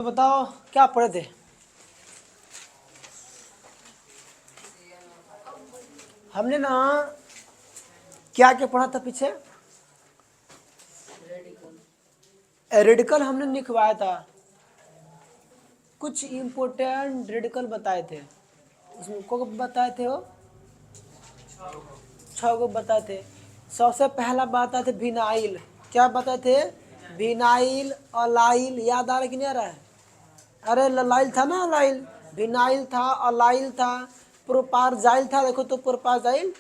तो बताओ क्या पढ़े थे। हमने ना क्या क्या पढ़ा था पीछे। रेडिकल हमने लिखवाया था, कुछ इम्पोर्टेंट रेडिकल बताए थे। उसमें को बताए थे, वो 6 को बताए थे। सबसे पहला बताए थे विनाइल। क्या बताए थे? Vinyl, allyl. याद आ रहा है कि नहीं आ रहा है? अरे ललाइल था ना, अलाइल। विनाइल था, अलाइल था, प्रोपारजाइल था। देखो तो प्रोपारजाइल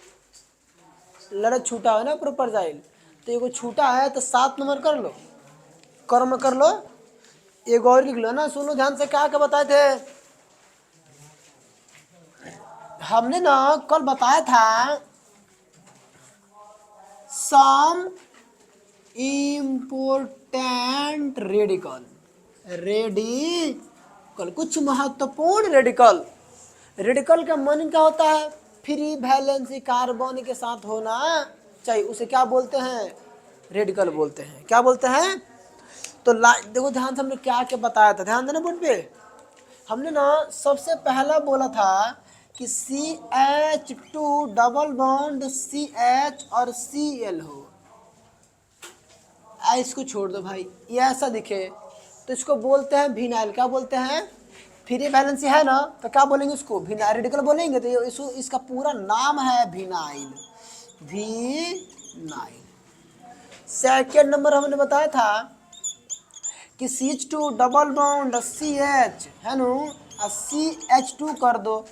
लड़ा छूटा है ना, प्रोपारजाइल। तो ये छूटा है तो 7 नंबर कर लो, कर्म कर लो। एक और लिख लो ना, सुनो ध्यान से क्या क्या बताए थे। हमने ना कल बताया था सम इम्पोर्टेंट रेडिकल। रेडिकल, कुछ महत्वपूर्ण रेडिकल। रेडिकल का मीनिंग क्या होता है? फ्री वैलेंसी कार्बन के साथ होना चाहिए, उसे क्या बोलते हैं? रेडिकल बोलते हैं। क्या बोलते हैं? तो देखो ध्यान से हमने क्या क्या बताया था, ध्यान देना बोर्ड पे। हमने ना सबसे पहला बोला था कि CH2 डबल बॉन्ड CH और Cl हो। इसको छोड़ दो भाई, ये ऐसा दिखे तो इसको बोलते हैं विनाइल। क्या बोलते हैं? फ्री वैलेंसी है ना, तो क्या बोलेंगे उसको? विनाइल। रेडिकल बोलेंगे तो इसका पूरा नाम है विनाइल। विनाइल। सेकेंड नंबर हमने बताया था कि CH2 डबल बॉन्ड CH है नो, CH2 कर दो।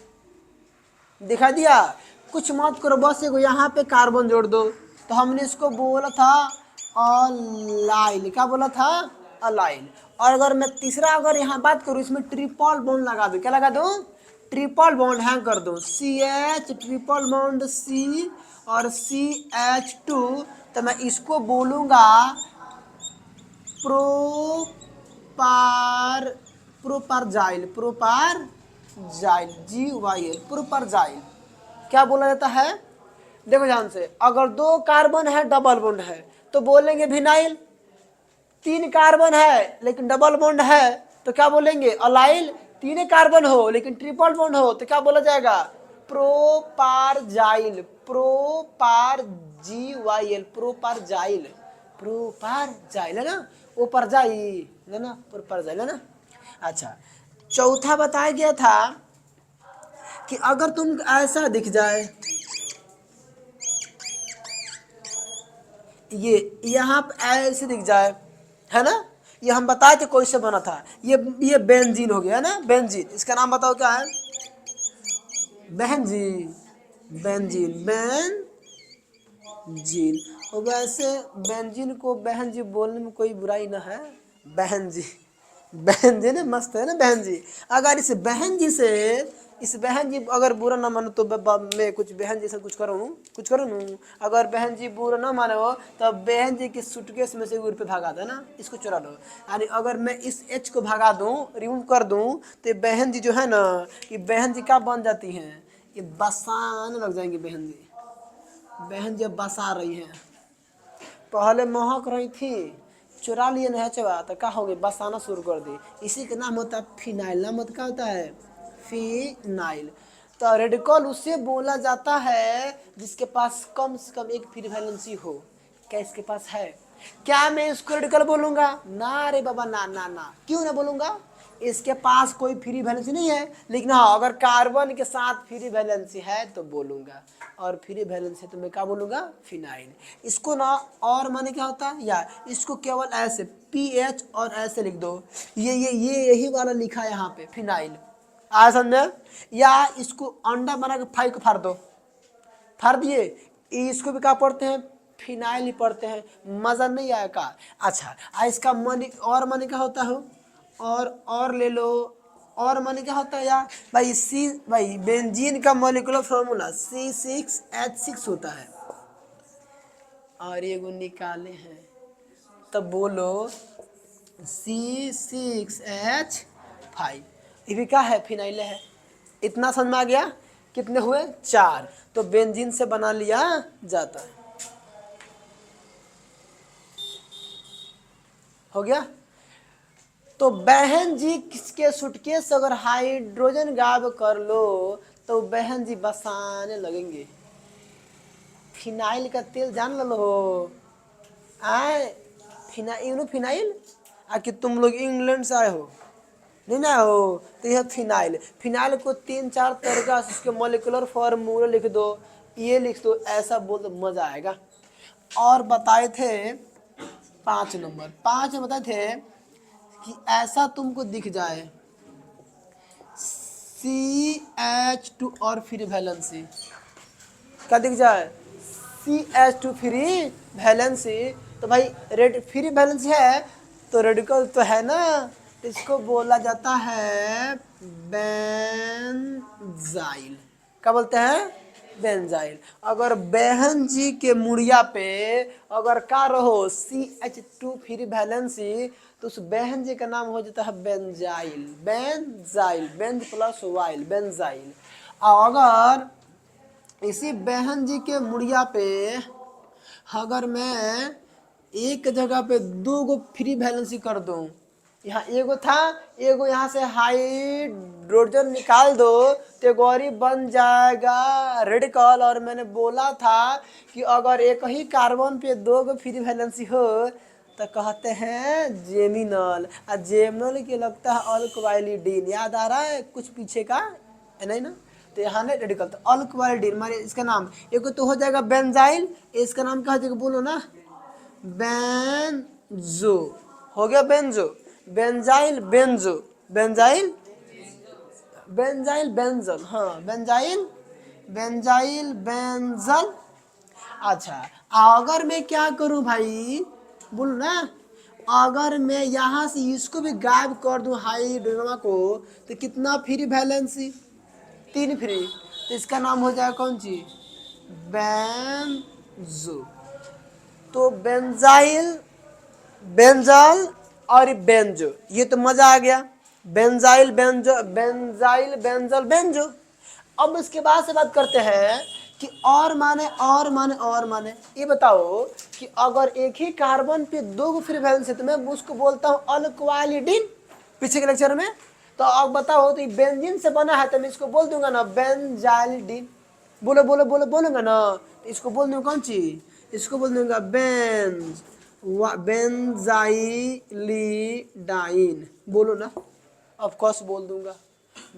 दिखा दिया? कुछ मत करो, बस एक यहाँ पे कार्बन जोड़ दो। तो हमने इसको बोला था अलाइल। क्या बोला था? अलाइल। और अगर मैं तीसरा अगर यहाँ बात करूँ, इसमें ट्रिपल बॉन्ड लगा दूँ। क्या लगा दूँ? ट्रिपल बॉन्ड हैंग कर दूँ। CH ट्रिपल बॉन्ड C और CH2, तो मैं इसको बोलूँगा प्रोपारजाइल। प्रोपारजाइल, GYL, प्रोपारजाइल। क्या बोला जाता है? देखो ध्यान से, अगर 2 कार्बन है, डबल बॉन्ड है, तो बोलेंगे विनाइल। 3 कार्बन है लेकिन डबल बॉन्ड है, तो क्या बोलेंगे? अलाइल। 3 कार्बन हो लेकिन ट्रिपल बॉन्ड हो, तो क्या बोला जाएगा? प्रोपारजाइल। GYL, प्रोपारजाइल। प्रोपारजाइल है ना, ओपरजाइल है ना, प्रोपारजाइल है ना। अच्छा, चौथा बताया गया था कि अगर तुम ऐसा दिख जाए, ये यहाँ पे ऐसे दिख जाए, है ना, ये हम बताए थे कोई से बना था। ये बेंजीन हो गया है ना, बेंजीन। इसका नाम बताओ क्या है? बेंजीन। Benzene, benzene. और वैसे बेंजीन को बहन जी बोलने में कोई बुराई ना है। बहन जी, बहन जी ना मस्त है ना, बहन जी। अगर इस बहन जी अगर बुरा ना मानो तो मैं कुछ बहन जी से कुछ करूँ। अगर बहन जी बुरा ना माने हो तो बहन जी की सूटकेस में से ₹1 भागा दे ना, इसको चुरा लो। यानी अगर मैं इस H को भगा दूँ, रिमूव कर दूँ, तो ये बहन जी जो है ना, ये बहन जी क्या बन जाती हैं? ये बसाने लग जाएंगी बहन जी। बहन जी अब बसा रही है, पहले महक रही थी, चुरा लिए नहचवा तो क्या हो गई? बसाना शुरू कर दी। इसी का नाम होता है फिनाइल। नाम होता क्या होता है? फिनाइल। तो रेडिकल उसे बोला जाता है जिसके पास कम से कम एक फ्री वैलेंसी हो। क्या इसके पास है? क्या मैं इसको रेडिकल बोलूंगा? ना रे बाबा, ना ना ना। क्यों ना बोलूंगा? इसके पास कोई फ्री वैलेंसी नहीं है, लेकिन हाँ अगर कार्बन के साथ फ्री वैलेंसी है तो बोलूंगा। और फ्री वैलेंसी तो मैं क्या बोलूंगा? फिनाइल। इसको ना और माने क्या होता है, या इसको केवल ऐसे PH और ऐसे लिख दो। ये यही वाला लिखा है यहाँ पे, फिनाइल। आ समझे? या इसको अंडा बना के फाइव को फाड़ दो, फाड़ दिए। इसको भी क्या पढ़ते हैं? फिनाइल ही पढ़ते हैं। मजा नहीं आएगा? अच्छा, इसका मनी और मनी क्या होता है? और ले लो। और मनी क्या होता है यार? भाई बेंजीन का मॉलिक्यूलर फॉर्मूला C6H6 होता है। और ये गो निकाले हैं, तब बोलो C6H5। ये भी क्या है? फिनाइल है। इतना समझ में आ गया? कितने हुए? 4। तो बेंजीन से बना लिया जाता है। हो गया? तो बहन जी किसके सूटकेस अगर हाइड्रोजन गायब कर लो तो बहन जी बसाने लगेंगे। फिनाइल का तेल जान लो आए, फिनाइल फिनाइल आखिर तुम लोग इंग्लैंड से आए हो नहीं ना हो, तो यह फिनाइल, फिनाइल को 3-4 तरीका से उसके मोलिकुलर फॉर्मूला लिख दो, ये लिख दो, ऐसा बोल तो मजा आएगा। और बताए थे 5 नंबर, 5 में बताए थे कि ऐसा तुमको दिख जाए CH2 और फ्री वैलेंसी, क्या दिख जाए CH2 फ्री वैलेंसी, तो भाई रेड फ्री वैलेंसी है तो रेडिकल तो है ना, तो इसको बोला जाता है बेंजाइल। क्या बोलते हैं बेंजाइल। अगर बहन जी के मुड़िया पे अगर का रहो CH2 फ्री वैलेंसी तो उस बहन जी का नाम हो जाता है benzyl, benzyl, Benz plus while, benzyl. और अगर इसी बहन जी के मुड़िया पे अगर मैं एक जगह पे 2 फ्री वैलेंसी कर दूं, यहाँ एगो था, एगो यहाँ से हाइड्रोजन निकाल दो तो गोरी बन जाएगा रेडिकल। और मैंने बोला था कि अगर एक ही कार्बन पे 2 फ्री वैलेंसी हो तो कहते हैं जेमिनल, और जेमिनल के लगता है अल्कोवाइलिडीन। याद आ रहा है कुछ पीछे का है नहीं ना, तो यहाँ ने रेडिकल तो अल्कोवाइलिडीन मारे इसका नाम, एक तो हो जाएगा बेंजाइल, इसका नाम क्या हो जाएगा बोलो ना बेंजो, हो गया benzo, benzyl benzo, benzyl benzyl benzal, हाँ बेंजाइल बेंजाइल बेंजल। अच्छा अगर मैं क्या करूं भाई बोलो ना, अगर मैं यहाँ से इसको भी गायब कर दूं हाइड्रोजन को तो कितना फ्री वैलेंसी 3 फ्री, तो इसका नाम हो जाएगा कौन सी बेंजो। तो बेंजाइल बेंजाल और बेंजो, ये तो मजा आ गया, benzyl benzo, benzyl benzal benzo. अब इसके बाद से बात करते हैं कि और माने और माने और माने, ये बताओ कि अगर एक ही कार्बन पे 2 फ्री वैलेंसी तो मैं उसको बोलता हूँ अल्कोवालिडीन पीछे के लेक्चर में। तो अब बताओ तो ये बेंजीन से बना है तो मैं इसको बोल दूंगा ना बेंजाइलिडीन, बोलो बोलो बोलो बोलूंगा ना, तो इसको बोल दूंगा कौन चीज, इसको बोल दूंगा बेंजाइलिडाइन, बोलो ना ऑफ कोर्स बोल दूंगा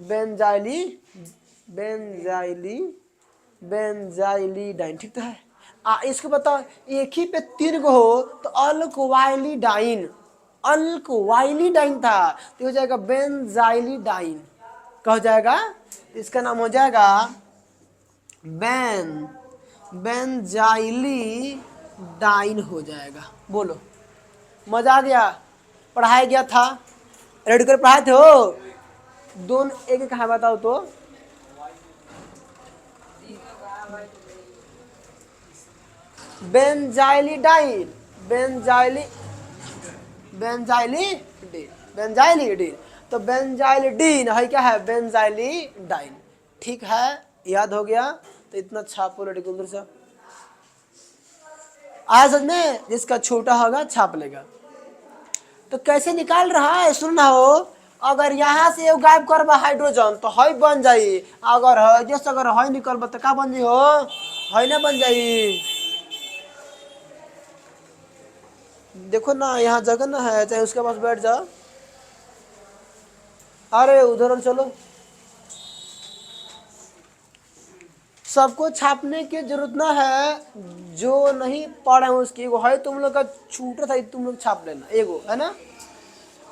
बेंजाइली बेंजाइली बेंजाइलिडाइन, ठीक तो है। इसको बताओ एक ही पे 3 गो हो तो अल्कोवाइलिडाइन, अल्कोवाइलिडाइन था तो हो जाएगा बेंजाइलिडाइन, क्या हो जाएगा इसका नाम हो जाएगा बेंजाइलिडाइन हो जाएगा। बोलो मजा आ गया, पढ़ाया गया था, रेड कर पढ़ाए थे हो दोनों एक एक है बताओ तो, बेंजाइलिडाइन बेंजाइली बेंजाइलिडीन बेंजाइलिडीन, तो बेंजाइलिडीन है क्या है बेंजाइलिडाइन, ठीक है याद हो गया। तो इतना छापो रेडिकुलर से आया समझ में, जिसका छोटा होगा छाप लेगा। तो कैसे निकाल रहा है सुनना हो, अगर यहाँ से गायब करबा हाइड्रोजन तो हई बन जाई, अगर है जैसे अगर हई निकलबा तो का बन जाई हो, हई ना बन जाई। देखो ना यहाँ जगह ना है, चाहे उसके पास बैठ जा, अरे उधर चलो, सबको छापने की जरूरत ना है, जो नहीं पढ़े उसकी एगो है तुम लोग का छूटा था तुम लोग छाप लेना, एगो है ना।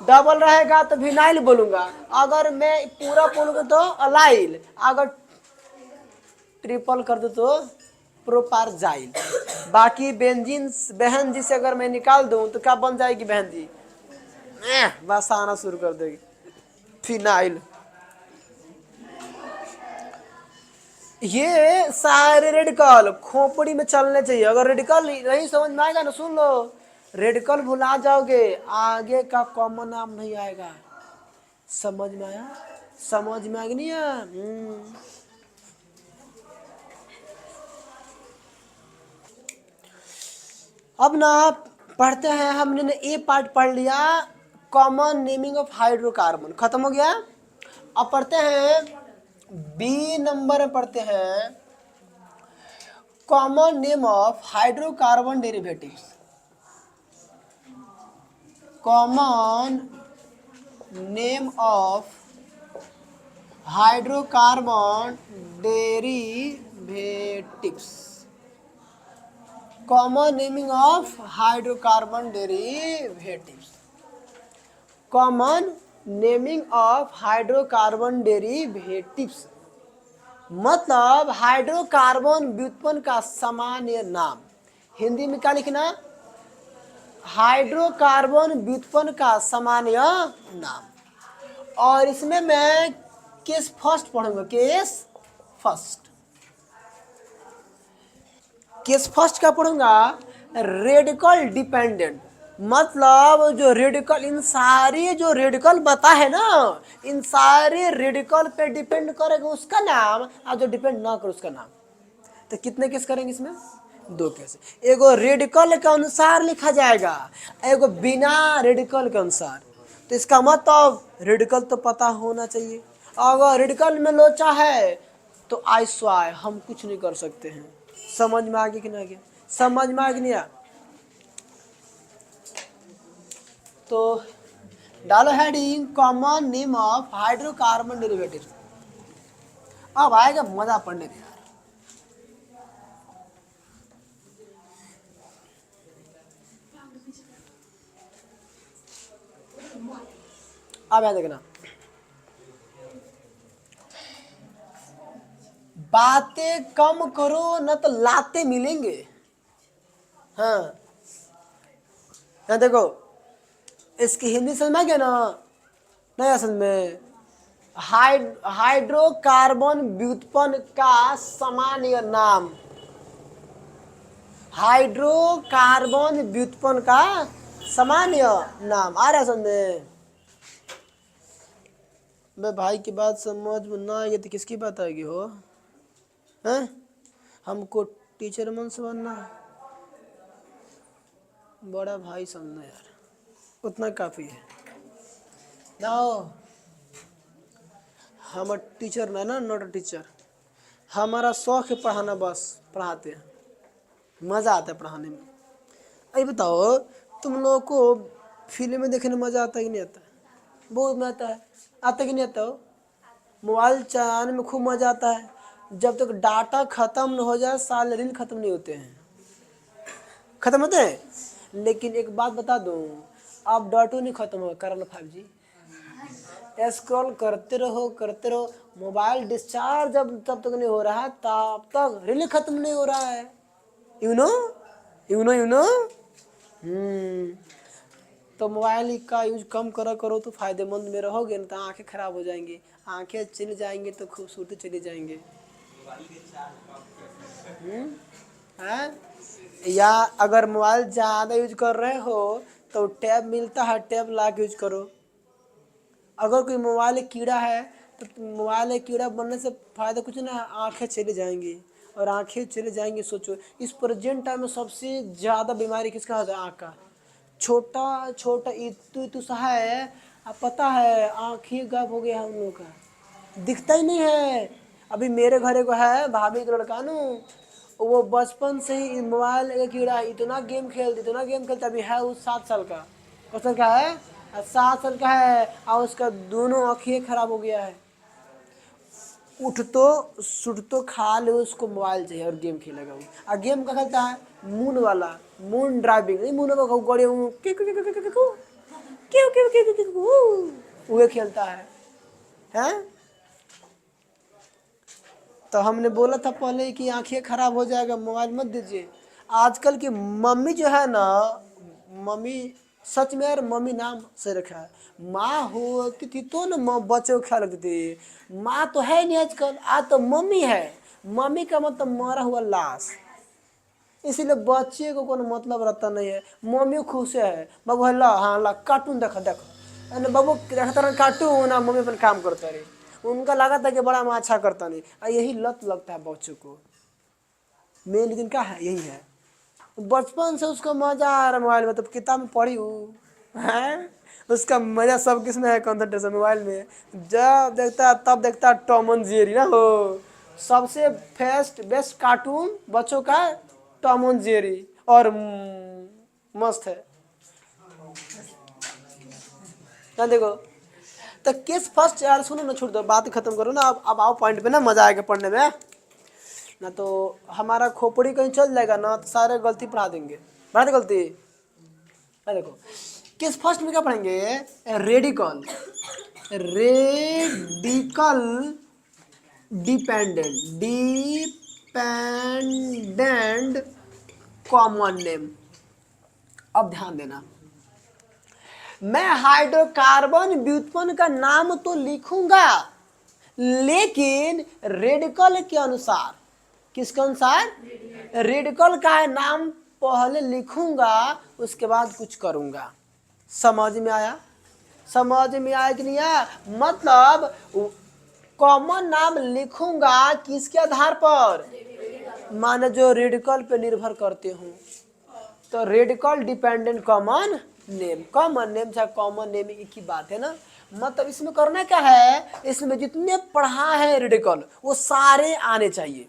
डबल रहेगा तो विनाइल बोलूंगा, अगर मैं पूरा बोलूंगा तो अलाइल, अगर ट्रिपल कर दो तो प्रोपारजाइल। बाकी बेंजीन बहन जी से अगर मैं निकाल दूं तो क्या बन जाएगी बहन जी, बस आना शुरू कर देगी फिनाइल। ये सारे रेडिकल खोपड़ी में चलने चाहिए, अगर रेडिकल नहीं समझ में आएगा ना सुन लो, रेडिकल भुला जाओगे आगे का कॉमन नाम नहीं आएगा। समझ में आया, समझ में आ गई नहीं है? अब ना पढ़ते हैं, हमने ए पार्ट पढ़ लिया, कॉमन नेमिंग ऑफ हाइड्रोकार्बन खत्म हो गया। अब पढ़ते हैं बी नंबर में पढ़ते हैं common name of hydrocarbon derivatives. Common name of hydrocarbon derivatives. Common naming of hydrocarbon derivatives. Common naming of hydrocarbon derivatives मतलब हाइड्रोकार्बन व्युत्पन्न का सामान्य नाम। हिंदी में क्या लिखना? हाइड्रोकार्बन व्युत्पन्न का सामान्य नाम। और इसमें मैं केस फर्स्ट पढ़ूंगा। केस फर्स्ट क्या पढ़ूंगा? रेडिकल डिपेंडेंट मतलब जो रेडिकल, इन सारी जो रेडिकल बता है ना, इन सारे रेडिकल पे डिपेंड करेगा उसका नाम, और जो डिपेंड ना करे उसका नाम। तो कितने केस करेंगे इसमें? 2 केस। एगो रेडिकल के अनुसार लिखा जाएगा, एगो बिना रेडिकल के अनुसार। तो इसका मतलब रेडिकल तो पता होना चाहिए। अगर रेडिकल में लोचा है तो आई स्वाय हम कुछ नहीं कर सकते हैं। समझ में आ गया कि नहीं आ गया? समझ में आ गया नहीं आ? तो डालो heading common name of hydrocarbon derivative. अब आएगा मजा पढ़ने में यार। अब याद देखना, बातें कम करो न तो लाते मिलेंगे। हाँ यहाँ देखो, इसकी हिंदी समझ में आ गया ना? नहीं असल में हाइड्रोकार्बन व्युत्पन्न का सामान्य नाम। हाइड्रोकार्बन व्युत्पन्न का सामान्य नाम आ रहा है समझ में? मैं भाई की बात समझ में ना आएगी तो किसकी बात आएगी हो? हैं? हमको टीचर मन से बनना है, बड़ा भाई समझना यार, उतना काफी है ना। हम टीचर ना ना, नॉट अ टीचर। हमारा शौक है पढ़ाना, बस पढ़ाते हैं, मज़ा आता है पढ़ाने में। अरे बताओ, तुम लोगों को फिल्में देखने में मज़ा आता है कि नहीं आता? बहुत मज़ा आता है। आता कि नहीं आता हो? मोबाइल चलाने में खूब मज़ा आता है। जब तक डाटा ख़त्म न हो जाए साल रील ख़त्म नहीं होते हैं। ख़त्म होते हैं, लेकिन एक बात बता दूँ, अब डाटा नहीं ख़त्म होगा। कर लो 5G, स्क्रॉल करते रहो। मोबाइल डिस्चार्ज जब तब तक नहीं हो रहा है तब तक रील ख़त्म नहीं हो रहा है। You know. तो मोबाइल का यूज कम करो तो फायदेमंद में रहोगे, नहीं तो आंखें खराब हो जाएंगी। आंखें चली जाएंगी तो खूबसूरती चली जाएंगे। हैं? या अगर मोबाइल ज़्यादा यूज कर रहे हो तो टैब मिलता है, टैब ला के यूज करो। अगर कोई मोबाइल कीड़ा है तो मोबाइल कीड़ा बनने से फ़ायदा कुछ ना, आंखें चली जाएंगी। और आंखें चली जाएंगी, सोचो इस प्रेजेंट टाइम में सबसे ज़्यादा बीमारी किसका होता है? आँख का। छोटा छोटा इतू सा है, अब पता है आँख ही गायब हो गया हम लोग का, दिखता ही नहीं है। अभी मेरे घरे को है भाभी का लड़का नु, वो बचपन से ही मोबाइल का कीड़ा, इतना गेम खेलता। अभी है वो 7 साल का। कौन साल का है? 7 साल का है, और उसका दोनों आँखें खराब हो गया है। उठतो सुटतो खा ले उसको मोबाइल चाहिए और गेम खेलेगा वो। और गेम का खेलता है मून वाला, मून ड्राइविंग नहीं, मून गड़े वो खेलता है। हैं? तो हमने बोला था पहले कि आंखें खराब हो जाएगा, मोबाइल मत दीजिए। आजकल की मम्मी जो है ना, मम्मी सच में यार, मम्मी नाम से रखा है। माँ होती थी तो ना बच्चे को ख्याल रखती थी। माँ तो है नहीं आजकल, आज तो मम्मी है। मम्मी का मतलब मरा हुआ लाश। इसीलिए बच्चे को कोई मतलब रहता नहीं है। मम्मी खुश है, बाबू है ला, हाँ ला कार्टून देखो देखो, बाबू देखता रहे कार्टून, ना मम्मी अपन काम करता रही। उनका लगा था कि बड़ा मैं अच्छा करता नहीं, और यही लत लगता है बच्चों को। मेन दिन का है यही है, बचपन से उसको मजा आ रहा है मोबाइल में। तो किताब में पढ़ी हूँ है, उसका मजा सब किसमें है, कंसंट्रेशन मोबाइल में। जब देखता है तब देखता है टॉम एंड जेरी ना हो, सबसे बेस्ट कार्टून बच्चों का टॉम एंड जेरी, और मस्त है ना। देखो तो केस फर्स्ट यार, सुनो ना, छोड़ दो बात खत्म करो ना, अब आओ पॉइंट पे ना, मजा आएगा पढ़ने में ना। तो हमारा खोपड़ी कहीं चल जाएगा ना तो सारे गलती पढ़ा देंगे, पढ़ा दे गलती। देखो किस फर्स्ट में क्या पढ़ेंगे, radical, radical dependent, dependent common name. अब ध्यान देना, मैं हाइड्रोकार्बन व्युत्पन्न का नाम तो लिखूंगा, लेकिन रेडिकल के अनुसार, किसके अनुसार, रेडिकल का नाम पहले लिखूंगा, उसके बाद कुछ करूंगा। समझ में आया, समझ में आया कि नहीं आया? मतलब कॉमन नाम लिखूंगा किसके आधार पर, माने जो रेडिकल पे निर्भर करते हूं, तो radical dependent common name, common name चाहे कॉमन नेम एक ही बात है ना। मतलब इसमें करना क्या है, इसमें जितने पढ़ा है रेडिकल वो सारे आने चाहिए,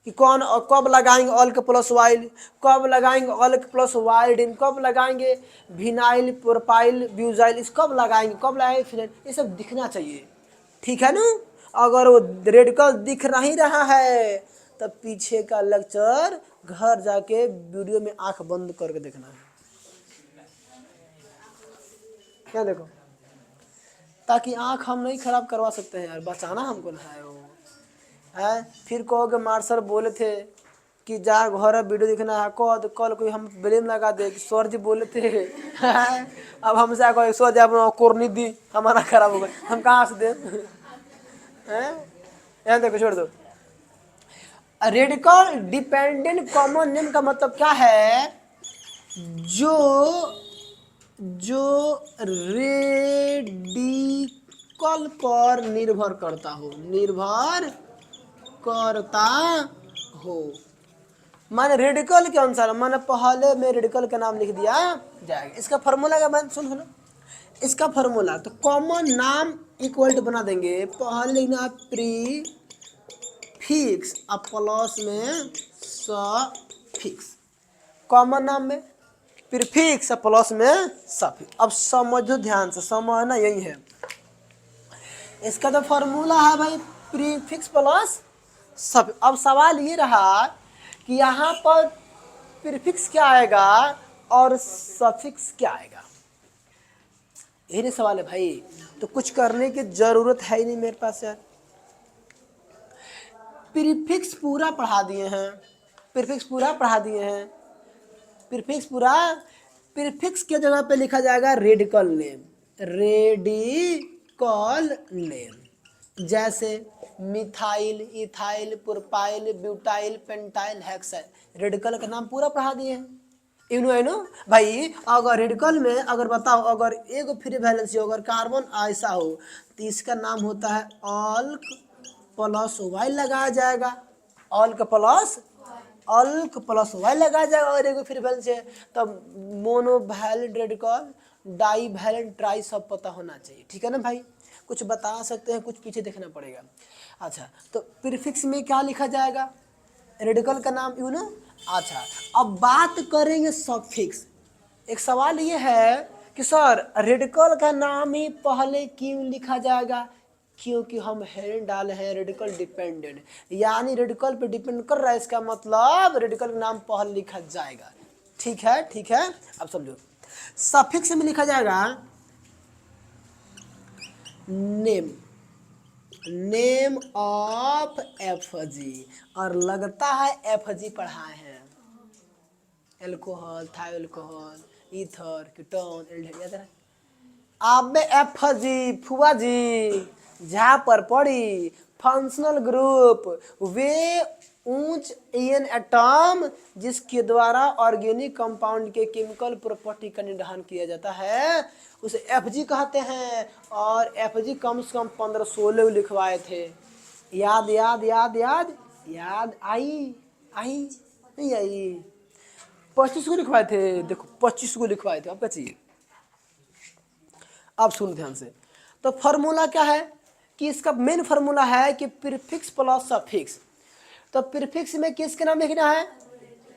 कि कौन कब लगाएंगे अल्क प्लस वाइल, कब लगाएंगे अल्क प्लस वाइल्डिन, कब लगाएंगे विनाइल प्रोपाइल ब्यूजाइल, इस कब लगाएंगे फिनाइल, ये सब दिखना चाहिए, ठीक है ना। अगर वो रेडिकल दिख नहीं रहा है तब पीछे का लेक्चर घर जाके वीडियो में आंख बंद करके देखना है, क्या देखो, ताकि आंख हम नहीं खराब करवा सकते हैं यार, बचाना हमको ना है वो है। फिर कहोगे मार्शल बोले थे कि जा घर वीडियो देखना है, कल कोई हम ब्लेम लगा दे कि सर जी बोले थे अब हमसे आगे सर जी आप कोरनी दी हमारा खराब हो गया, हम कहाँ से दे हैं। देखो छोड़ दो, रेडिकल डिपेंडेंट कॉमन नेम का मतलब क्या है, जो रेडिकल पर निर्भर करता हो, निर्भर करता हो, माने रेडिकल के अनुसार, माने पहले में रेडिकल का नाम लिख दिया जाएगा। इसका फॉर्मूला क्या, मैं सुन सुनो इसका फॉर्मूला, तो कॉमन नाम इक्वल टू बना देंगे, पहले लिखना प्रीफिक्स अब प्लस में सफिक्स, कॉमन नाम में प्रीफिक्स प्लस में सफिक्स। अब समझो ध्यान से, समझना यही है, इसका तो फॉर्मूला है भाई प्रीफिक्स प्लस सफिक्स। अब सवाल ये रहा कि यहाँ पर प्रीफिक्स क्या आएगा और सफिक्स क्या आएगा, यही नहीं सवाल है भाई। तो कुछ करने की जरूरत है ही नहीं मेरे पास यार, प्रीफिक्स पूरा पढ़ा दिए हैं, प्रीफिक्स पूरा पढ़ा दिए हैं, प्रीफिक्स पूरा, प्रीफिक्स के जगह पे लिखा जाएगा रेडिकल नेम, रेडिकल नेम, जैसे methyl, ethyl, propyl, butyl, pentyl, hexyl, radical का नाम पूरा पढ़ा दिए हैं। इनो है ना भाई, अगर रेडिकल में अगर बताओ, अगर एक फ्री वैलेंसी हो, अगर कार्बन ऐसा हो तो इसका नाम होता है अल्क प्लस वाई लगाया जाएगा, अल्क प्लस वाई लगाया जाएगा, और एक फ्री वैलेंसी है तब monovalent radical, divalent tri सब पता होना चाहिए, ठीक है ना भाई। कुछ बता सकते हैं, कुछ पीछे देखना पड़ेगा। अच्छा तो प्रीफिक्स में क्या लिखा जाएगा, रेडिकल का नाम यू ना। अच्छा अब बात करेंगे सफिक्स। एक सवाल ये है कि सर रेडिकल का नाम ही पहले क्यों लिखा जाएगा, क्योंकि हम हेडिंग डाले हैं रेडिकल डिपेंडेंट, यानी रेडिकल पे डिपेंड कर रहा है, इसका मतलब रेडिकल का नाम पहले लिखा जाएगा, ठीक है ठीक है। अब समझो सफिक्स में लिखा जाएगा नेम, नेम ऑफ एफजी, और लगता है एफजी पढ़ाए हैं, एल्कोहल, थायोल्कोहल, ईथर, कीटोन, एल्डिहाइड, अब एफजी फुआ जी जहाँ पर पढ़ी फंक्शनल ग्रुप, वे उच्च एन एटॉम जिसके द्वारा ऑर्गेनिक कंपाउंड के केमिकल प्रॉपर्टी का निर्धारण किया जाता है, उसे एफजी कहते हैं। और एफजी कम से कम 15-16 लिखवाए थे, याद याद याद याद याद आई आई नहीं आई, 25 को लिखवाए थे, देखो 25 को लिखवाए थे, अब क्या चाहिए। अब सुन ध्यान से। तो फॉर्मूला क्या है कि इसका मेन फॉर्मूला है कि प्रीफिक्स प्लस सफिक्स। तो प्रीफिक्स में किसके नाम लिखना है,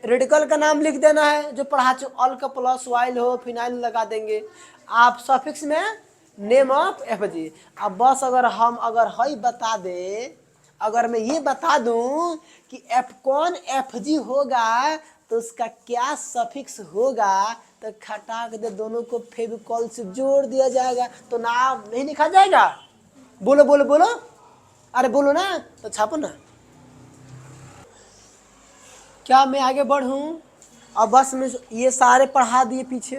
रेडिकल का नाम लिख देना है, जो पढ़ा चुके अल का प्लस वाइल हो फिनाइल लगा देंगे। आप सफिक्स में नेम ऑफ एफ जी। अब बस अगर हई बता दे, अगर मैं ये बता दूं कि एफ कौन एफ जी होगा तो उसका क्या सफिक्स होगा, तो खटा के दे दोनों को फेविकॉल से जोड़ दिया जाएगा, तो नाम नहीं लिखा जाएगा। बोलो बोलो बोलो, अरे बोलो ना, तो छापो ना। क्या मैं आगे बढ़ूं? अब बस में ये सारे पढ़ा दिए पीछे,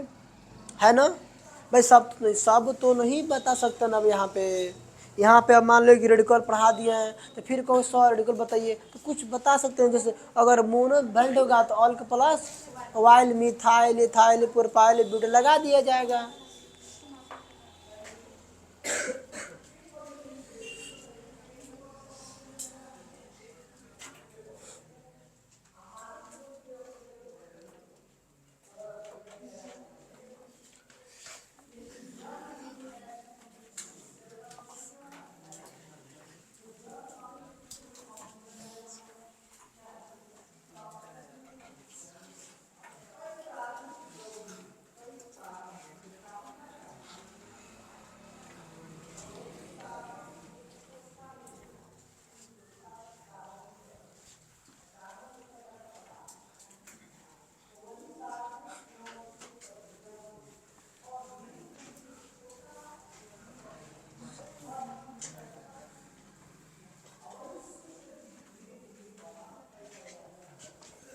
है ना भाई। सब तो नहीं बता सकता ना अब यहाँ पे अब मान लो कि रेडिकल पढ़ा दिए हैं, तो फिर कौन सा रेडिकल बताइए, तो कुछ बता सकते हैं। जैसे अगर मोनो बैंड होगा तो ऑल का plus yl methyl ethyl propyl butyl लगा दिया जाएगा।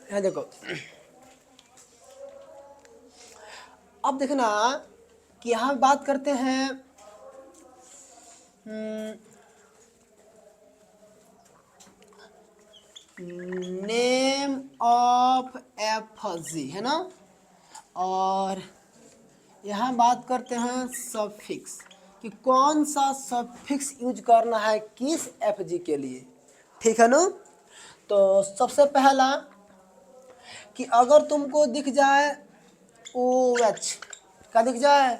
यहाँ देखो, अब देखना कि यहाँ बात करते हैं नेम ऑफ एफ जी, है ना, और यहाँ बात करते हैं सफिक्स कि कौन सा सफिक्स यूज करना है किस एफ जी के लिए, ठीक है ना। तो सबसे पहला कि अगर तुमको दिख जाए ओ एच, क्या दिख जाए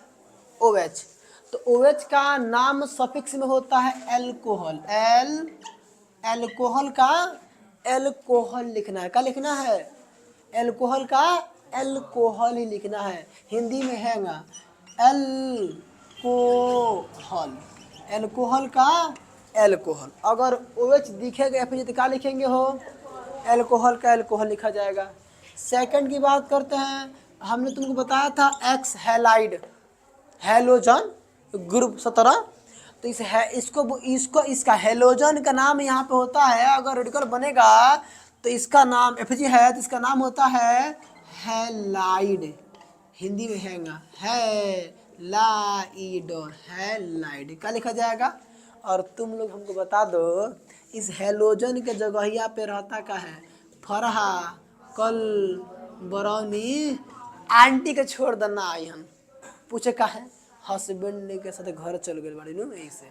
ओ एच, तो ओ एच का नाम सफिक्स में होता है एल्कोहल। एल्कोहल का एल्कोहल लिखना है, क्या लिखना है, एल्कोहल का एल्कोहल ही लिखना है। हिंदी में है ना एल्कोहल, एल्कोहल का एल्कोहल। अगर ओ एच दिखेगा या फिर तो क्या लिखेंगे हो, एल्कोहल का एल्कोहल लिखा जाएगा। सेकंड की बात करते हैं, हमने तुमको बताया था एक्स हैलाइड हेलोजन ग्रुप 17, तो इसको इसका हेलोजन का नाम यहाँ पे होता है। अगर रेडिकल बनेगा तो इसका नाम एफ जी है, तो इसका नाम होता है हैलाइड, हिंदी में है लाइड, हैलाइड क्या लिखा जाएगा। और तुम लोग हमको बता दो इस हेलोजन के जगहिया पे रहता का है, फरहा कल बरौनी आंटी के छोड़ देना आई हम पूछे का है, हस्बैंड के साथ घर चल गए बड़ी नु ऐसे,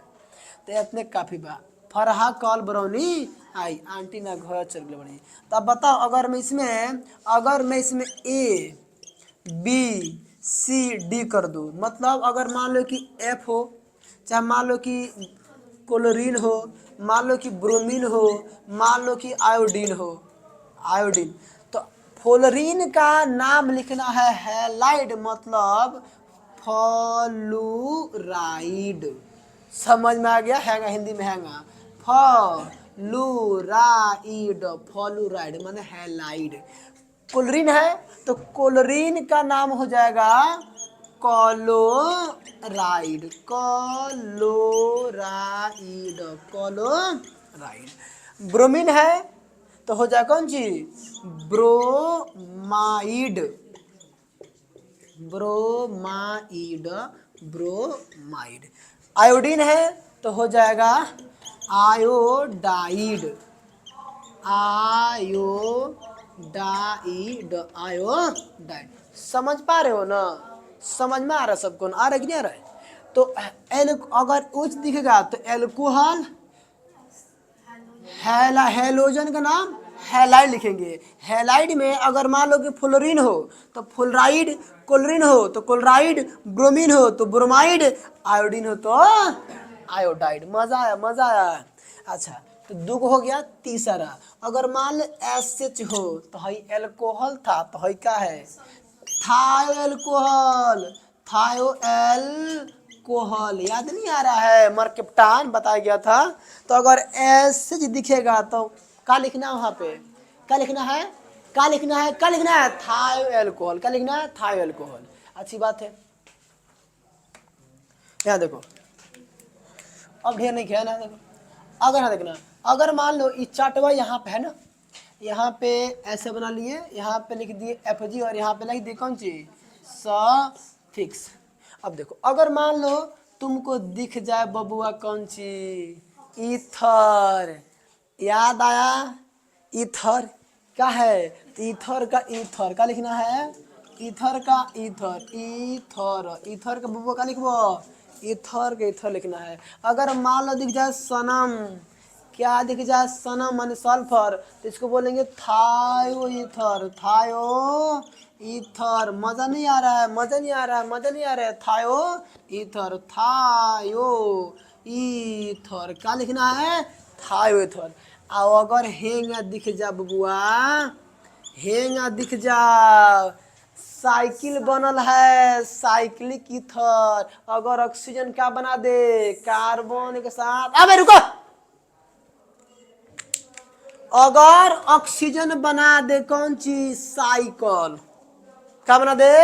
तो इतने काफी बा। फरहा कल बरौनी आई आंटी ना घर चल गए बड़ी। तो अब बताओ अगर मैं इसमें ए बी सी डी कर दूँ, मतलब अगर मान लो कि एफ हो, चाहे मान लो कि क्लोरीन हो, मान लो कि ब्रोमीन हो, मान लो कि आयोडीन हो, आयोडीन, तो फ्लोरीन का नाम लिखना है हैलाइड, मतलब फ्लूराइड। समझ में आ गया, हैगा हिंदी में हैगा फ्लूराइड, फ्लूराइड माने हैलाइड। क्लोरीन है तो क्लोरीन का नाम हो जाएगा क्लोराइड, क्लोराइड, क्लोराइड। ब्रोमीन है तो हो जाए कौन सी, ब्रोमाइड, ब्रोमाइड, ब्रोमाइड। आयोडीन है तो हो जाएगा आयोडाइड, आयोडाइड, आयोडाइड। समझ पा रहे हो ना, समझ में आ रहा है सबको, आ रहा है कि नहीं आ रहा है। तो अगर उच्च दिखेगा तो एल्कोहल, हेलोजन का नाम हैलाइड लिखेंगे। हैलाइड में अगर मान लो कि फ्लोरीन हो तो फ्लोराइड, क्लोरीन हो तो क्लोराइड, ब्रोमीन हो तो ब्रोमाइड, आयोडीन हो तो आयोडाइड। मजा आया, मजा आया। अच्छा, तो दो हो गया। तीसरा, अगर मान लो एसएच हो तो हई एल्कोहल था, तो हई क्या है? थायो एल्कोहल, थायो एल्कोहल। याद नहीं आ रहा है? मर्केप्टान बताया गया था। तो अगर एसएच दिखेगा तो क्या लिखना है वहां पे? क्या लिखना है? क्या लिखना है? क्या लिखना है? थायो एल्कोहल। क्या लिखना है? थायो एल्कोहल। अच्छी बात है। यहाँ देखो, अब ढेर नहीं किया ना। देखो, अगर यहाँ देखना, अगर मान लो ये चार्टवा यहाँ पे है ना, यहाँ पे ऐसे बना लिए, यहाँ पे लिख दिए एफजी और यहाँ पे लिख दिए कौन चीज? सफिक्स। अब देखो, अगर मान लो तुमको दिख जाए बबुआ कौन चीज? ईथर। याद आया? ईथर क्या है? तो ईथर का ईथर क्या लिखना है? ईथर का ईथर, ईथर, ईथर का बबुआ क्या लिखबो? ईथर के ईथर लिखना है। अगर मान लो दिख जाए सनम, क्या दिख जाए? सनम माने सल्फर, तो इसको बोलेंगे थायो ईथर, थायो ईथर। मजा नहीं आ रहा है? मजा नहीं आ रहा है? मजा नहीं आ रहा है? थायो ईथर, थायो ईथर क्या लिखना है? थायो ईथर। और अगर हेंगा दिख जा बबुआ, हेंगा दिख जा, साइकिल बनल है, साइक्लिक ईथर। अगर ऑक्सीजन क्या बना दे? कार्बन के साथ, अबे रुको, अगर ऑक्सीजन बना दे कौन चीज? साइकिल। क्या बना दे?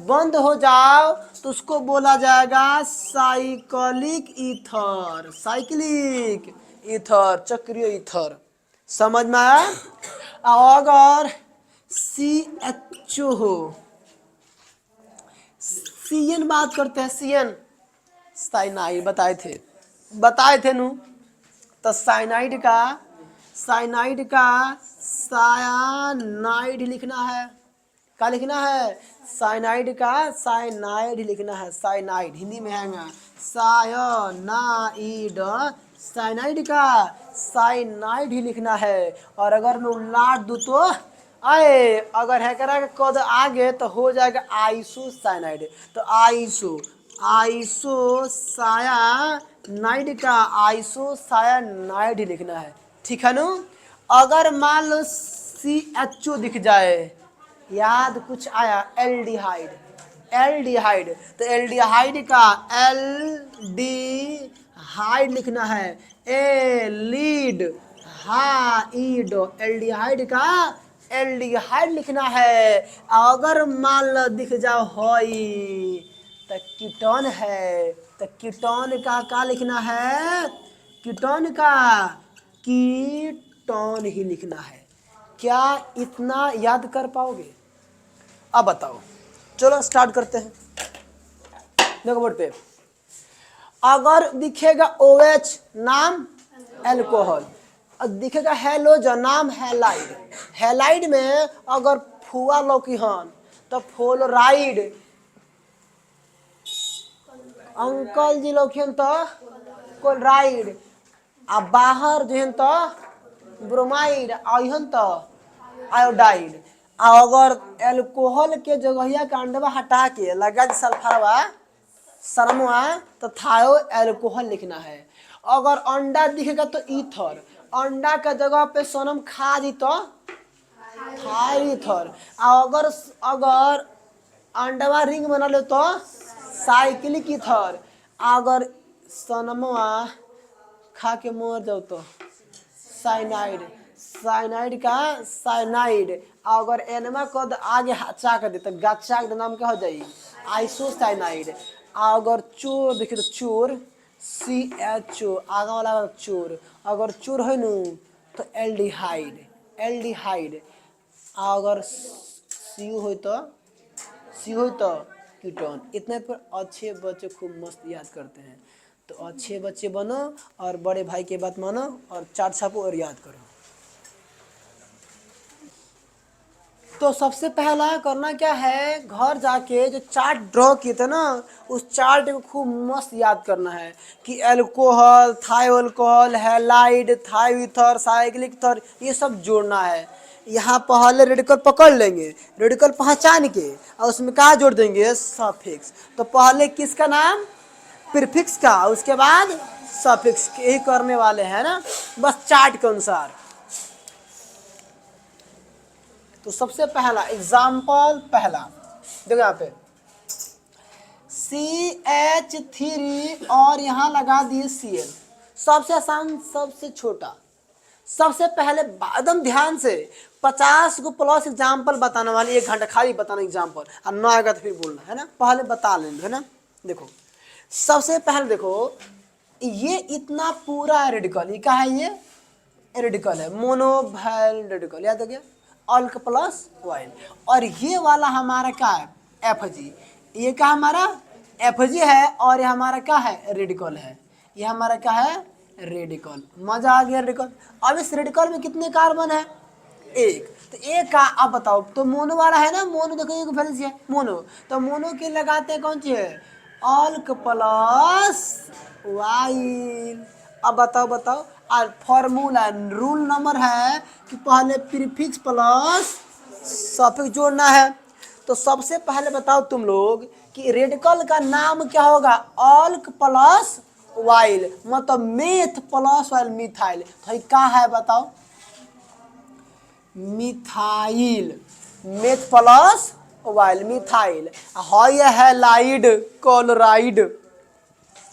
बंद हो जाओ तो उसको बोला जाएगा साइक्लिक ईथर, साइक्लिक ईथर, चक्रीय ईथर। समझ में आया? अगर CHO हो, CN बात करते हैं, CN साइनाइड बताए थे, बताए थे नू। तो साइनाइड का, साइनाइड का सायानाइड लिखना है। क्या लिखना है? साइनाइड का साइनाइड लिखना है। साइनाइड हिंदी में है सायनाइड, साइनाइड का साइनाइड ही लिखना है। और अगर मैं उल्लाट दूँ तो आए, अगर है करा कद आगे तो हो जाएगा आइसो साइनाइड। तो आइसो, आइसो सायानाइड का आइसो सायानाइड ही लिखना है। ठीक है नु? अगर मान लो CHO दिख जाए, याद कुछ आया? एल्डिहाइड, एल्डिहाइड, तो एल्डिहाइड का एल्डिहाइड लिखना है। लीड हाइड, एल्डिहाइड का एल्डिहाइड लिखना है। अगर मान लो दिख जाओ हई तो कीटोन है, तो कीटोन का क्या लिखना है? कीटोन का कीटोन ही लिखना है। क्या इतना याद कर पाओगे? अब बताओ, चलो स्टार्ट करते हैं। देखो बोर्ड पे, अगर दिखेगा OH नाम एल्कोहल, और दिखेगा हेलोजन नाम हैलाइड। हैलाइड में अगर फुआ लौकीहन तो फ्लोराइड, अंकल जी लौकीहन तो क्लोराइड, आ बाहर जो तो ब्रोमाइड, आइहन तो आयोडाइड। आ अगर एल्कोहल के जगहिया के अंडवा हटा के लगा सल्फरवा सरमवा तो थायो एल्कोहल लिखना है। अगर अंडा दिखेगा तो ईथर, अंडा के जगह पे सनम खा दी तो थाईथर। अगर अगर अंडवा रिंग बना लो तो साइक्लिक ईथर। अगर सनमवा खा के मर जाओ तो साइनाइड, साइनाइड का साइनाइड। अगर एनमा कद आगे चाक दे तो गाचा के नाम क्या हो जाई? आइसोसाइनाइड। अगर चोर देखिए तो चोर, CHO आगा वाला चोर। अगर चोर है नु तो एल्डिहाइड, एल्डिहाइड। अगर CO हो तो, CO हो तो कीटोन। इतने पर अच्छे बच्चे खूब मस्त याद करते हैं। तो अच्छे बच्चे बनो और बड़े भाई की बात मानो और चाट छापो और याद करो। तो सबसे पहला करना क्या है, घर जाके जो चार्ट ड्रॉ किए थे ना, उस चार्ट को खूब मस्त याद करना है कि alcohol, thioalcohol, halide, thioether, cyclic ether, ये सब जोड़ना है। यहाँ पहले रेडिकल पकड़ लेंगे, रेडिकल पहचान के और उसमें क्या जोड़ देंगे, सफिक्स। तो पहले किसका नाम, प्रीफिक्स का, उसके बाद सफिक्स, यही करने वाले हैं ना, बस चार्ट के अनुसार। तो सबसे पहला एग्जाम्पल, पहला देखो यहाँ पे CH3 और यहाँ लगा दिए Cl। सबसे आसान, सबसे छोटा। सबसे पहले एकदम ध्यान से 50 को प्लस एग्जाम्पल बताने वाले, 1 घंटा खाली बताना एग्जाम्पल, और ना आएगा तो फिर बोलना है ना, पहले बता लेंगे है ना। देखो सबसे पहले देखो, ये इतना पूरा रेडिकल, ये क्या है, ये रेडिकल है, मोनोवैल रेडिकल, याद हो गया, अल्क प्लस वाइल। और ये वाला हमारा क्या है, Fg, ये क्या हमारा Fg है, और ये हमारा क्या है, रेडिकल है, ये हमारा क्या है, रेडिकल। मजा आ गया रेडिकल। अब इस रेडिकल में कितने कार्बन है, एक, तो एक का अब बताओ, तो मोनो वाला है ना, मोनो देखो एक वैलेंसी है मोनो, तो मोनो के लगाते हैं कौन सी है, अल्क प्लस वाइल। अब बताओ बताओ, और फॉर्मूला रूल नंबर है कि पहले प्रीफिक्स प्लस सफिक्स जोड़ना है। तो सबसे पहले बताओ तुम लोग कि रेडिकल का नाम क्या होगा, अल्क प्लस वाइल, मतलब मेथ प्लस वाइल मिथाइल। तो ये क्या है बताओ, methyl, meth plus yl methyl. Halide chloride,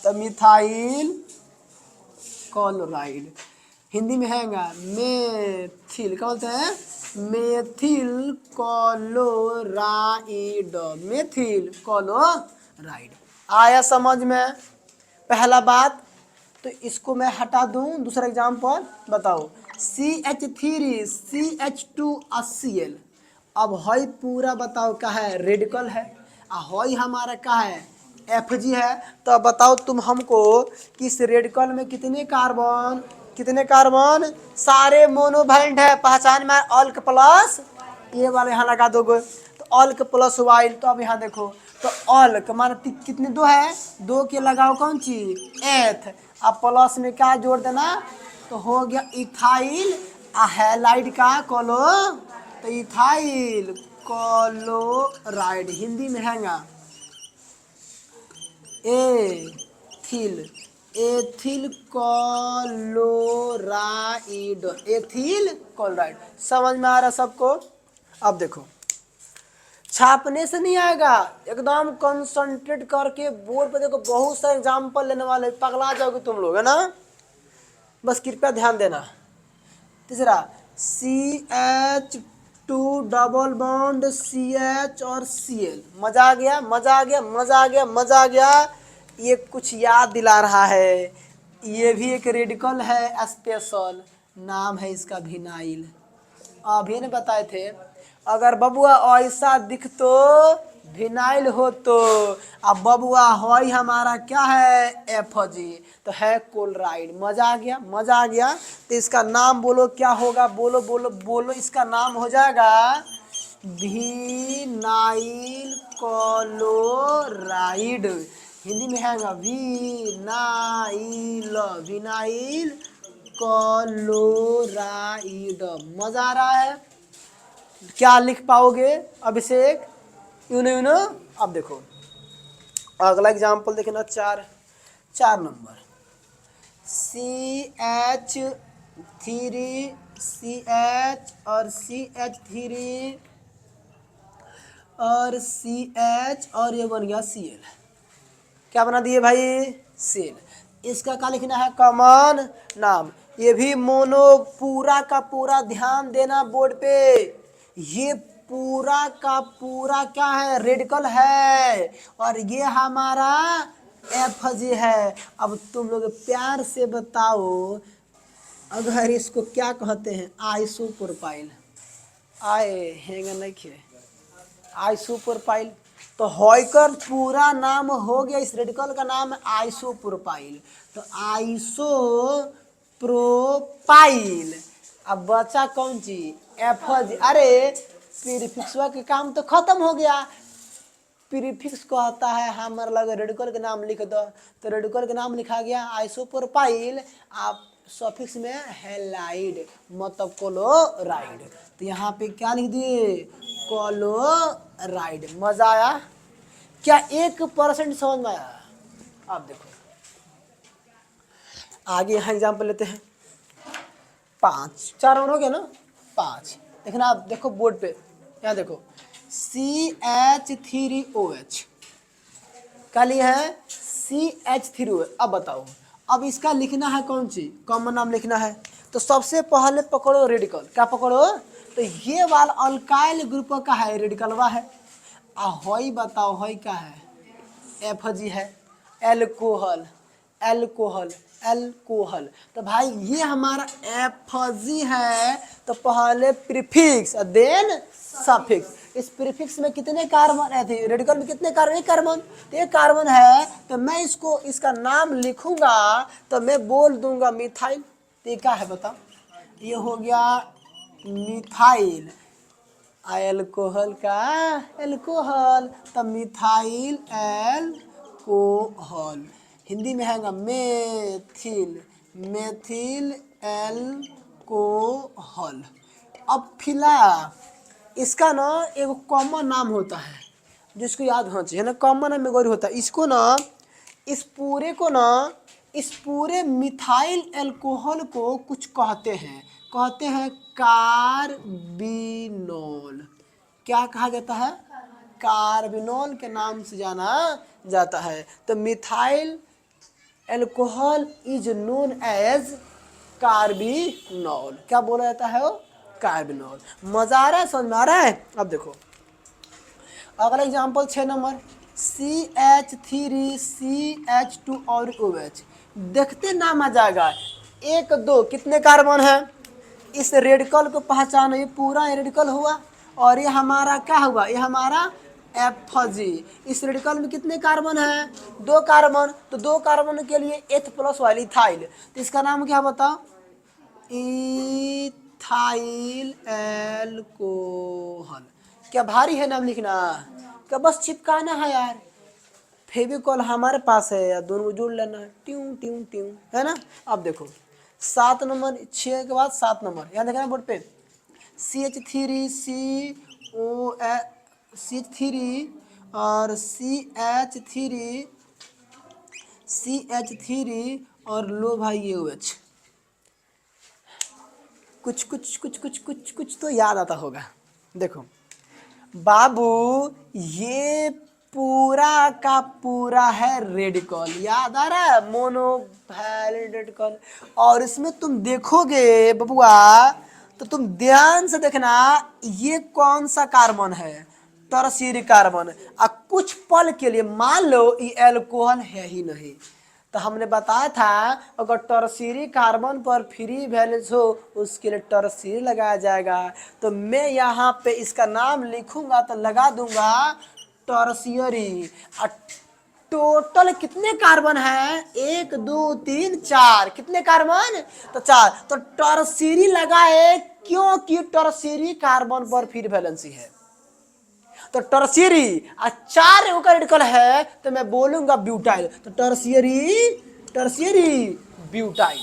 तो मिथाइल क्लोराइड। हिंदी में हैगा मेथिल, क्या बोलते हैं, मेथिल क्लोराइड, मेथिल क्लोराइड। आया समझ में पहला बात। तो इसको मैं हटा दूं, दूसरा एग्जाम्पल बताओ, CH3 CH2 Cl। अब हई पूरा बताओ क्या है, रेडिकल है, हई हमारा क्या है, Fg है। तो अब बताओ तुम हमको कि इस रेडिकल में कितने कार्बन, कितने कार्बन, सारे मोनोवैलेंट है, पहचान में अल्क प्लस, ये वाले यहाँ लगा दोगे, तो अल्क प्लस वाइल। तो अब यहाँ देखो, तो अल्क माने कितने, दो है, दो के लगाओ कौन सी, एथ, अब प्लस में क्या जोड़ देना, तो हो गया इथाइल, हैलाइड का कोलो, तो इथाइल क्लोराइड। हिंदी में हैगा ethyl, ethyl chloride, ethyl chloride. समझ में आ रहा सबको। अब देखो, छापने से नहीं आएगा, एकदम कंसंट्रेट करके बोर्ड पे देखो, बहुत सारे एग्जाम्पल लेने वाले, पगला जाओगे तुम लोग है ना, बस कृपया ध्यान देना। तीसरा CH2 डबल बॉन्ड CH और Cl। मजा आ गया, मजा आ गया, मजा आ गया, मजा आ गया। ये कुछ याद दिला रहा है, ये भी एक रेडिकल है स्पेशल, नाम है इसका विनाइल। अभी ने बताए थे, अगर बबुआ ऐसा दिख तो विनाइल हो, तो अब बबुआ हॉई हमारा क्या है, Fg, तो है क्लोराइड। मजा आ गया, मजा आ गया। तो इसका नाम बोलो क्या होगा, बोलो बोलो बोलो, इसका नाम हो जाएगा विनाइल क्लोराइड। हिंदी में है विनाइल, विनाइल क्लोराइड। मजा आ रहा है, क्या लिख पाओगे अभिषेक, यूनो यूनो। अब देखो अगला एग्जाम्पल देखना, 4 नंबर, CH3 CH और CH3 और CH, और ये बन गया Cl। क्या बना दिए भाई, Cl। इसका क्या लिखना है, कॉमन नाम। ये भी मोनो, पूरा का पूरा ध्यान देना बोर्ड पे, ये पूरा का पूरा क्या है, रेडिकल है, और ये हमारा Fg है। अब तुम लोग प्यार से बताओ, अगर इसको क्या कहते हैं, आइसोप्रोपाइल, आए हैंगा नहीं, आइसोप्रोपाइल। तो हॉइकर पूरा नाम हो गया, इस रेडिकल का नाम है आइसोप्रोपाइल। तो आइसोप्रोपाइल। अब बचा कौन सी, Fg। अरे प्रीफिक्स का काम तो खत्म हो गया। प्रीफिक्स को आता है हमारा लगा रेडिकल के नाम लिख दो, तो रेडिकल के नाम लिखा गया आइसोप्रोपाइल, आप सफिक्स में हैलाइड मतलब क्लोराइड, तो यहाँ पे क्या लिख दिए क्लोराइड। मजा आया क्या? 1% समझ में आया? आप देखो आगे यहाँ एग्जाम्पल लेते हैं। 5 4 हो गया ना, 5 देखना आप देखो बोर्ड पे, यहाँ देखो CH3OH क्या लिया है CH3OH। अब बताओ, अब इसका लिखना है कौन सी कॉमन नाम लिखना है, तो सबसे पहले पकड़ो रेडिकल। क्या पकड़ो? तो ये वाला अल्काइल ग्रुप का है, रेडिकलवा है। हई बताओ हई क्या है? FG है, एल्कोहल एल्कोहल एल्कोहल। तो भाई ये हमारा FG है, तो पहले प्रीफिक्स देन सफिक्स। इस प्रीफिक्स में कितने कार्बन है थे? रेडिकल में कितने कार्बन? एक कार्बन, तो एक कार्बन है, तो मैं इसको इसका नाम लिखूंगा तो मैं बोल दूंगा मिथाइल। तो ये क्या है बताओ? ये हो गया मिथाइल। एल्कोहल का एल्कोहल, तब मिथाइल एल्कोहल। हिंदी में है मेथिल, मेथिल एल्कोहल। अब फिला इसका ना एक कॉमन नाम होता है जिसको याद होना चाहिए ना, कॉमन नाम में होता है। इसको ना इस पूरे को ना इस पूरे मिथाइल एल्कोहल को कुछ कहते हैं कार्बिनोल। क्या कहा जाता है? कार्बिनोल के नाम से जाना जाता है। तो methyl alcohol is known as carbinol. क्या बोला जाता है? वो कार्बिनोल। मजा आ रहा है? समझ में आ रहा है? अब देखो अगला एग्जाम्पल 6 नंबर CH3CH2 और OH। देखते नाम आ जाएगा 1 2 कितने कार्बन है? इस रेडिकल को पहचानो, ये पूरा रेडिकल हुआ और ये हमारा क्या हुआ? ये हमारा FG। इस रेडिकल में कितने कार्बन है? 2 कार्बन, तो 2 कार्बन के लिए H+ वाली इथाइल, तो इसका नाम क्या बताओ? Ethyl alcohol. क्या भारी है नाम लिखना? क्या बस चिपकाना है यार? फेविकॉल हमारे पास है यार, दोनों जोड़ लेना है, ट्यूं ट्यूं ट्यूं, है ना। अब देखो 7 नंबर, 6 के बाद 7 नंबर, यहाँ देखना बोर्ड पे CH3 और CH3 और लो भाई ये OH। कुछ तो याद आता होगा। देखो बाबू ये पूरा का पूरा है रेडिकल, याद आ रहा है? Monovalent radical. और इसमें तुम देखोगे बबुआ तो तुम ध्यान से देखना ये कौन सा कार्बन है? Tertiary carbon. और कुछ पल के लिए मान लो ये एल्कोहल है ही नहीं, तो हमने बताया था अगर टर्शियरी कार्बन पर फ्री वैलेंस हो उसके लिए टर्शियरी लगाया जाएगा। तो मैं यहाँ पे इसका नाम लिखूंगा तो लगा दूंगा टर्शियरी। टोटल कितने कार्बन है? 1 2 3 4। कितने कार्बन? तो 4। तो टर्शियरी लगाए क्योंकि टर्शियरी कार्बन पर फ्री वैलेंसी है, तो टर्शियरी 4 का रेडिकल है तो मैं बोलूंगा ब्यूटाइल। तो टर्शियरी ब्यूटाइल।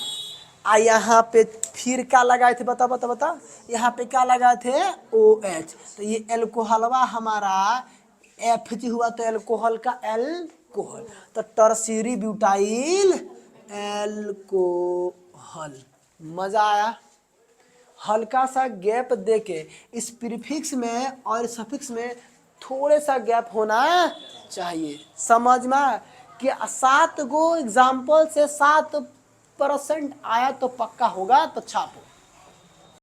यहाँ पे फिर क्या लगाए थे? बता यहाँ पे क्या लगाए थे? OH। तो ये एल्कोहलवा हमारा FG हुआ, तो एल्कोहल का एल्कोहल, तो टर्शियरी ब्यूटाइल एल्कोहल। मजा आया? हल्का सा गैप देके इस प्रीफिक्स में और सफिक्स में थोड़े सा गैप होना चाहिए, समझ में? कि 7 गो एग्जाम्पल से 7% आया तो पक्का होगा, तो छापो।